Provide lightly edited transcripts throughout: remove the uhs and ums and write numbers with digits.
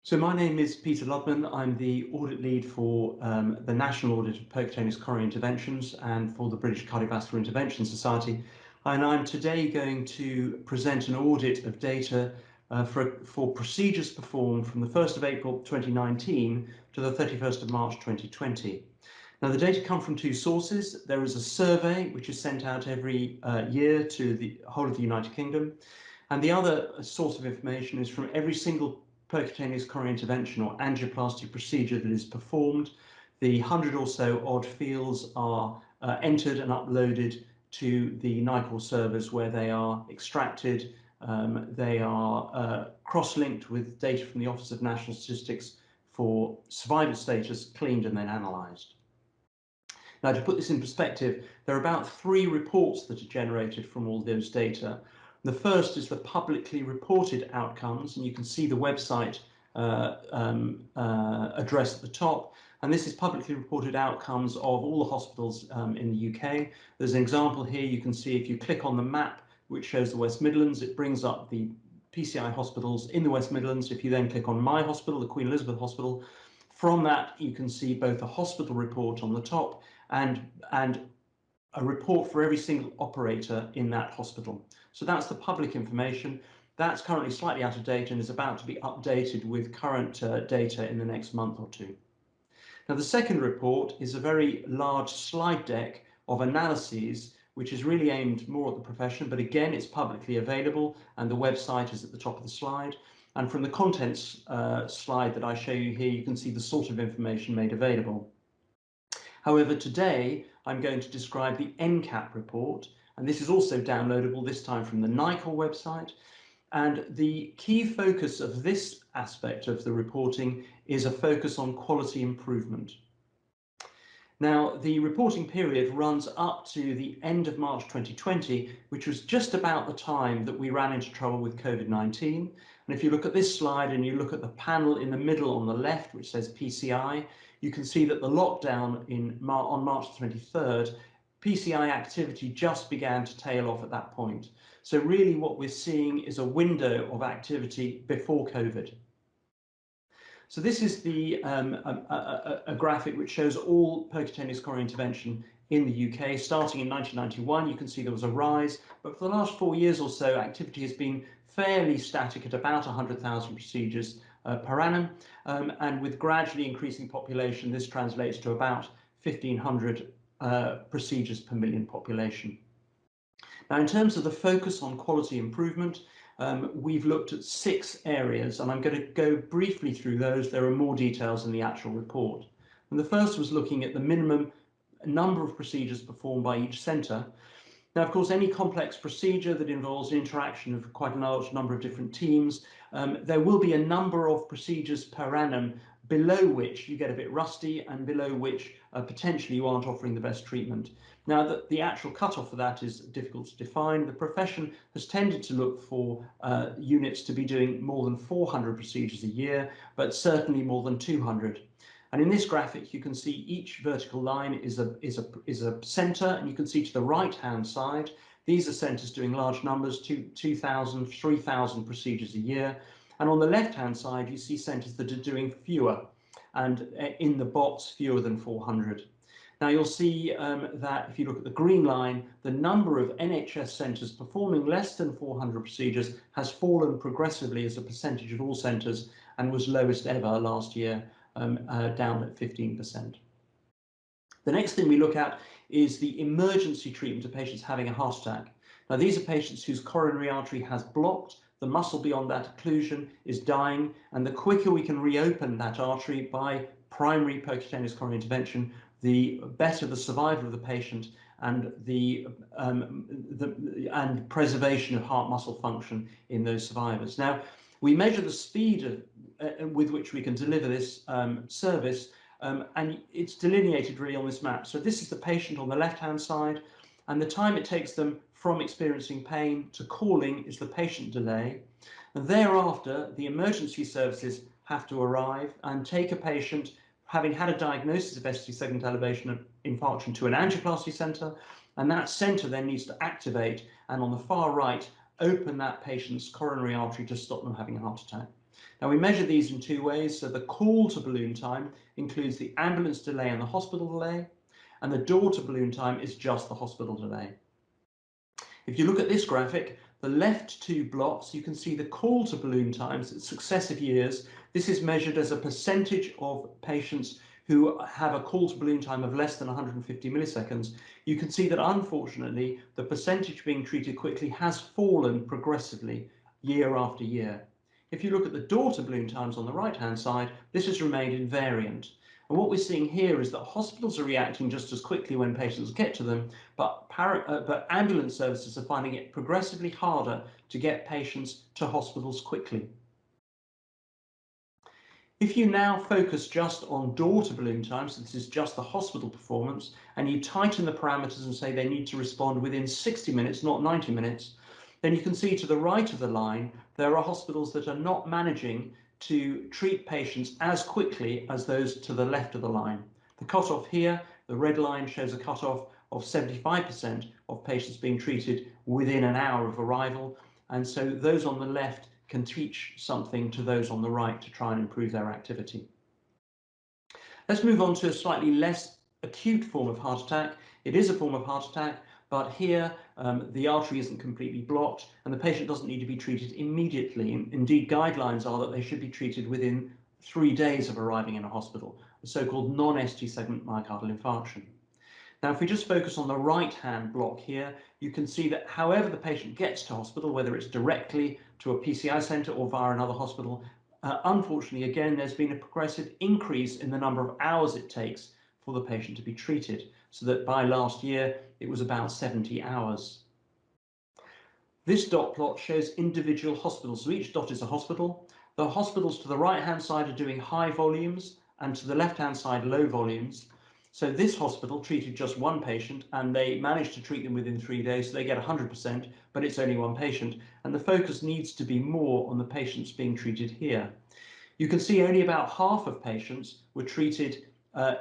So my name is Peter Ludman. I'm the audit lead for the National Audit of Percutaneous Coronary Interventions and for the British Cardiovascular Intervention Society. And I'm today going to present an audit of data for procedures performed from the 1st of April 2019 to the 31st of March 2020. Now, the data come from two sources. There is a survey which is sent out every year to the whole of the United Kingdom. And the other source of information is from every single percutaneous coronary intervention or angioplasty procedure that is performed. The 100 or so odd fields are entered and uploaded to the NICOR servers where they are extracted. They are cross-linked with data from the Office of National Statistics for survival status, cleaned and then analysed. Now, to put this in perspective, there are about 3 reports that are generated from all those data. The first is the publicly reported outcomes, and you can see the website address at the top. And this is publicly reported outcomes of all the hospitals in the UK. There's an example here. You can see if you click on the map, which shows the West Midlands, it brings up the PCI hospitals in the West Midlands. If you then click on my hospital, the Queen Elizabeth Hospital, from that you can see both a hospital report on the top and a report for every single operator in that hospital. So that's the public information. That's currently slightly out of date and is about to be updated with current data in the next month or two. Now, the second report is a very large slide deck of analyses, which is really aimed more at the profession, but again, it's publicly available and the website is at the top of the slide. And from the contents slide that I show you here, you can see the sort of information made available. However, today I'm going to describe the NCAP report, and this is also downloadable, this time from the NICOR website. And the key focus of this aspect of the reporting is a focus on quality improvement. Now, the reporting period runs up to the end of March 2020, which was just about the time that we ran into trouble with COVID-19. And if you look at this slide and you look at the panel in the middle on the left, which says PCI, you can see that the lockdown on March 23rd, PCI activity just began to tail off at that point. So really what we're seeing is a window of activity before COVID. So this is a graphic which shows all percutaneous coronary intervention in the UK. Starting in 1991, you can see there was a rise, but for the last 4 years or so, activity has been fairly static at about 100,000 procedures per annum, and with gradually increasing population, this translates to about 1,500 procedures per million population. Now, in terms of the focus on quality improvement, we've looked at 6 areas, and I'm going to go briefly through those. There are more details in the actual report. And the first was looking at the minimum number of procedures performed by each centre. Now, of course, any complex procedure that involves interaction of quite a large number of different teams, there will be a number of procedures per annum below which you get a bit rusty and below which potentially you aren't offering the best treatment. Now, the actual cutoff for that is difficult to define. The profession has tended to look for units to be doing more than 400 procedures a year, but certainly more than 200. And in this graphic, you can see each vertical line is a centre, and you can see to the right-hand side, these are centres doing large numbers, 2,000, 3,000 procedures a year. And on the left-hand side, you see centres that are doing fewer, and in the box, fewer than 400. Now, you'll see that if you look at the green line, the number of NHS centres performing less than 400 procedures has fallen progressively as a percentage of all centres and was lowest ever last year, down at 15%. The next thing we look at is the emergency treatment of patients having a heart attack. Now, these are patients whose coronary artery has blocked, the muscle beyond that occlusion is dying, and the quicker we can reopen that artery by primary percutaneous coronary intervention, the better the survival of the patient and the preservation of heart muscle function in those survivors. Now, we measure the speed with which we can deliver this service, and it's delineated really on this map. So this is the patient on the left-hand side, and the time it takes them from experiencing pain to calling is the patient delay. And thereafter, the emergency services have to arrive and take a patient, having had a diagnosis of ST segment elevation of infarction, to an angioplasty centre, and that centre then needs to activate and on the far right open that patient's coronary artery to stop them having a heart attack. Now we measure these in two ways. So the call to balloon time includes the ambulance delay and the hospital delay, and the door to balloon time is just the hospital delay. If you look at this graphic, the left two blocks, you can see the call to balloon times at successive years. This is measured as a percentage of patients who have a call to balloon time of less than 150 milliseconds. You can see that unfortunately, the percentage being treated quickly has fallen progressively year after year. If you look at the door to balloon times on the right-hand side, this has remained invariant. And what we're seeing here is that hospitals are reacting just as quickly when patients get to them, but ambulance services are finding it progressively harder to get patients to hospitals quickly. If you now focus just on door to balloon time, so this is just the hospital performance, and you tighten the parameters and say they need to respond within 60 minutes, not 90 minutes, then you can see to the right of the line, there are hospitals that are not managing to treat patients as quickly as those to the left of the line. The cutoff here, the red line, shows a cutoff of 75% of patients being treated within an hour of arrival. And so those on the left can teach something to those on the right to try and improve their activity. Let's move on to a slightly less acute form of heart attack. It is a form of heart attack, but here the artery isn't completely blocked and the patient doesn't need to be treated immediately. Indeed, guidelines are that they should be treated within 3 days of arriving in a hospital, a so-called non-ST segment myocardial infarction. Now, if we just focus on the right-hand block here, you can see that however the patient gets to hospital, whether it's directly to a PCI centre or via another hospital, unfortunately, again, there's been a progressive increase in the number of hours it takes for the patient to be treated, so that by last year, it was about 70 hours. This dot plot shows individual hospitals. So each dot is a hospital. The hospitals to the right-hand side are doing high volumes and to the left-hand side, low volumes. So this hospital treated just one patient and they managed to treat them within 3 days, so they get 100%, but it's only one patient. And the focus needs to be more on the patients being treated here. You can see only about half of patients were treated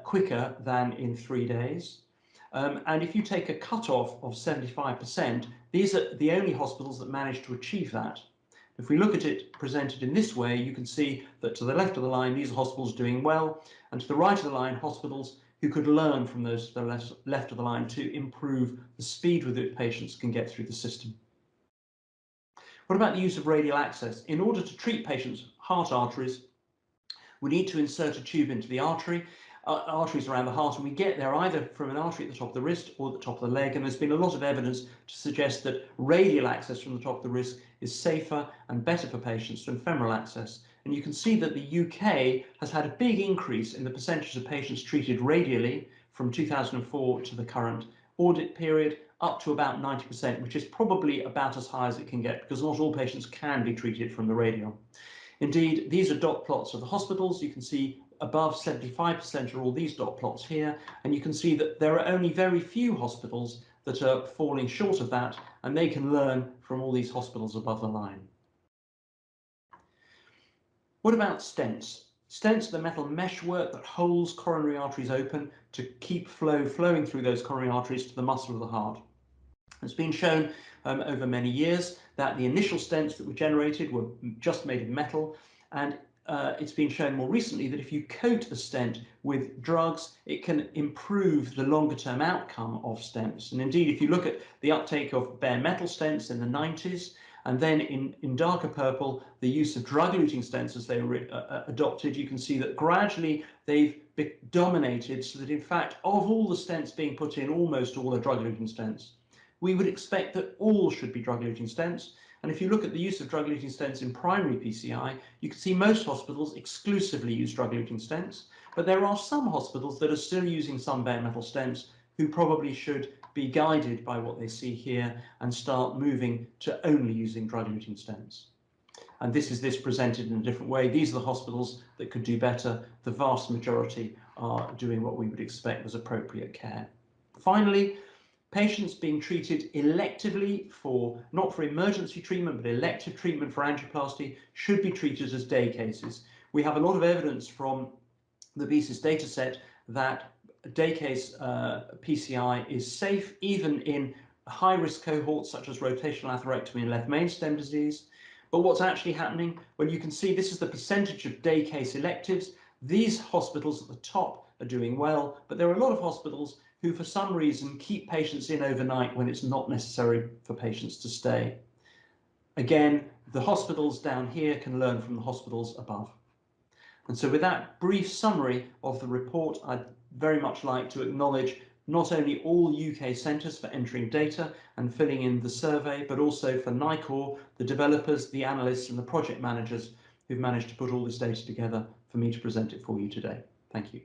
quicker than in 3 days. And if you take a cutoff of 75%, these are the only hospitals that managed to achieve that. If we look at it presented in this way, you can see that to the left of the line, these are hospitals doing well, and to the right of the line, hospitals who could learn from those to the left of the line to improve the speed with which patients can get through the system. What about the use of radial access? In order to treat patients' heart arteries, we need to insert a tube into the arteries around the heart, and we get there either from an artery at the top of the wrist or at the top of the leg. And there's been a lot of evidence to suggest that radial access from the top of the wrist is safer and better for patients than femoral access. And you can see that the UK has had a big increase in the percentage of patients treated radially from 2004 to the current audit period, up to about 90%, which is probably about as high as it can get because not all patients can be treated from the radial. Indeed, these are dot plots of the hospitals. You can see above 75% are all these dot plots here, and you can see that there are only very few hospitals that are falling short of that, and they can learn from all these hospitals above the line. What about stents? Stents are the metal meshwork that holds coronary arteries open to keep flow flowing through those coronary arteries to the muscle of the heart. It's been shown over many years that the initial stents that were generated were just made of metal, and it's been shown more recently that if you coat a stent with drugs, it can improve the longer term outcome of stents. And indeed, if you look at the uptake of bare metal stents in the 90s, and then in darker purple, the use of drug-eluting stents as they were adopted, you can see that gradually they've dominated, so that in fact, of all the stents being put in, almost all are drug-eluting stents. We would expect that all should be drug-eluting stents. And if you look at the use of drug-eluting stents in primary PCI, you can see most hospitals exclusively use drug-eluting stents, but there are some hospitals that are still using some bare metal stents who probably should be guided by what they see here and start moving to only using drug-eluting stents. And this is presented in a different way. These are the hospitals that could do better. The vast majority are doing what we would expect was appropriate care. Finally, patients being treated electively not for emergency treatment, but elective treatment for angioplasty should be treated as day cases. We have a lot of evidence from the BESIS dataset that day case PCI is safe even in high-risk cohorts such as rotational atherectomy and left main stem disease. But what's actually happening, well, you can see this is the percentage of day case electives. These hospitals at the top are doing well, but there are a lot of hospitals who for some reason keep patients in overnight when it's not necessary for patients to stay. Again, the hospitals down here can learn from the hospitals above. And so with that brief summary of the report, I'd very much like to acknowledge not only all UK centres for entering data and filling in the survey, but also for NICOR, the developers, the analysts and the project managers who've managed to put all this data together for me to present it for you today. Thank you.